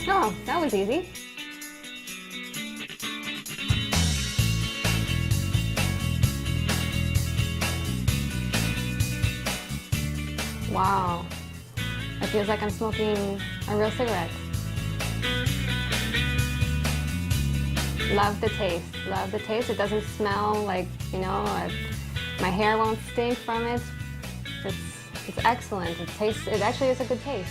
Oh, that was easy. Wow. It feels like I'm smoking a real cigarette. Love the taste. Love the taste. It doesn't smell like, you know, my hair won't stink from it. It's excellent. It actually is a good taste.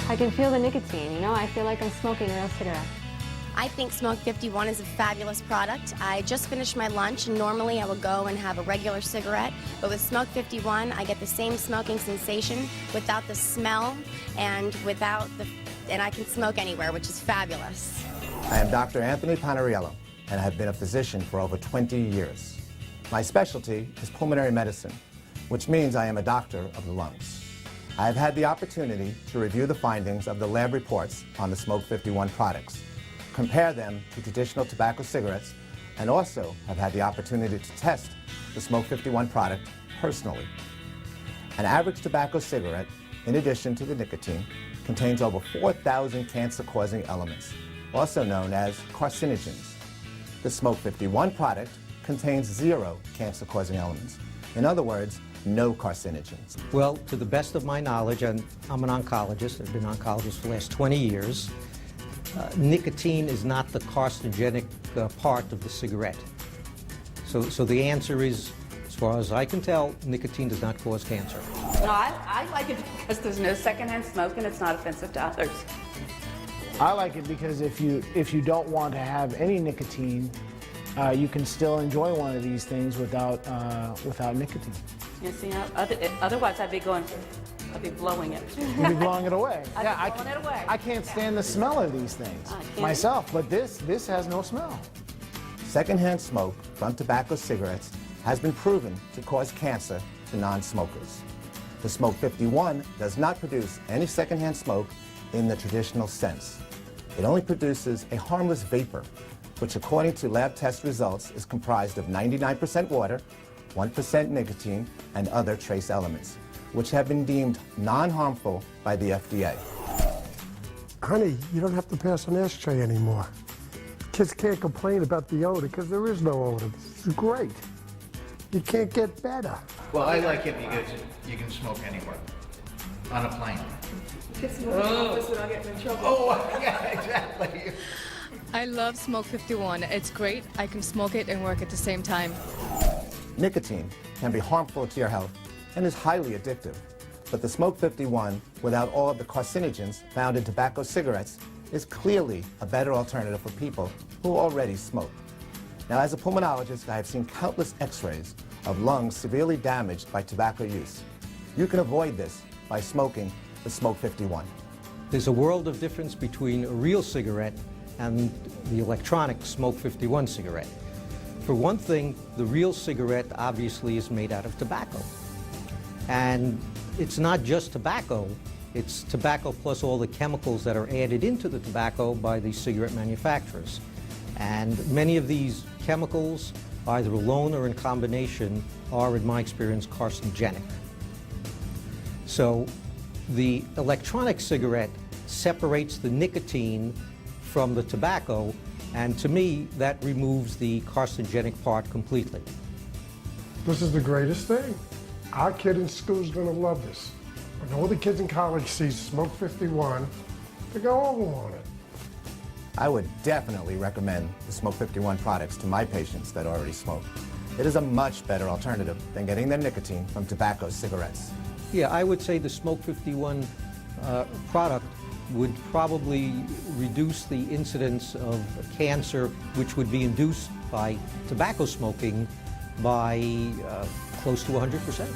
I can feel the nicotine, you know? I feel like I'm smoking a real cigarette. I think Smoke 51 is a fabulous product. I just finished my lunch, and normally I would go and have a regular cigarette, but with Smoke 51, I get the same smoking sensation without the smell and I can smoke anywhere, which is fabulous. I am Dr. Anthony Panariello, and I have been a physician for over 20 years. My specialty is pulmonary medicine, which means I am a doctor of the lungs. I have had the opportunity to review the findings of the lab reports on the Smoke 51 products, compare them to traditional tobacco cigarettes, and also have had the opportunity to test the Smoke 51 product personally. An average tobacco cigarette, in addition to the nicotine, contains over 4,000 cancer-causing elements, also known as carcinogens. The Smoke 51 product contains 0 cancer-causing elements. In other words, no carcinogens. Well, to the best of my knowledge, and I'm an oncologist, I've been an oncologist for the last 20 years, nicotine is not the carcinogenic part of the cigarette. So the answer is, as far as I can tell, nicotine does not cause cancer. No, I like it because there's no secondhand smoke and it's not offensive to others. I like it because if you don't want to have any nicotine, you can still enjoy one of these things without nicotine. You see, otherwise I'd be blowing it. You'd be blowing it away. I'd be blowing it away. I can't stand the smell of these things myself, but this has no smell. Secondhand smoke from tobacco cigarettes has been proven to cause cancer to non-smokers. The Smoke 51 does not produce any secondhand smoke in the traditional sense. It only produces a harmless vapor, which according to lab test results is comprised of 99% water, 1% nicotine, and other trace elements, which have been deemed non-harmful by the FDA. Honey, you don't have to pass an ashtray anymore. Kids can't complain about the odor because there is no odor. This is great. You can't get better. Well, I like it because you can smoke anywhere. On a plane. Without getting in trouble. Oh, yeah, exactly. I love Smoke 51. It's great. I can smoke it and work at the same time. Nicotine can be harmful to your health and is highly addictive. But the Smoke 51, without all of the carcinogens found in tobacco cigarettes, is clearly a better alternative for people who already smoke. Now, as a pulmonologist, I have seen countless x-rays of lungs severely damaged by tobacco use. You can avoid this by smoking the Smoke 51. There's a world of difference between a real cigarette and the electronic Smoke 51 cigarette. For one thing, the real cigarette obviously is made out of tobacco. And it's not just tobacco, it's tobacco plus all the chemicals that are added into the tobacco by the cigarette manufacturers. And many of these chemicals, either alone or in combination, are, in my experience, carcinogenic. So the electronic cigarette separates the nicotine from the tobacco, and to me, that removes the carcinogenic part completely. This is the greatest thing. Our kid in school is going to love this. When all the kids in college see Smoke 51, they go all on it. I would definitely recommend the Smoke 51 products to my patients that already smoke. It is a much better alternative than getting their nicotine from tobacco cigarettes. Yeah, I would say the Smoke 51 product would probably reduce the incidence of cancer, which would be induced by tobacco smoking, by close to 100%.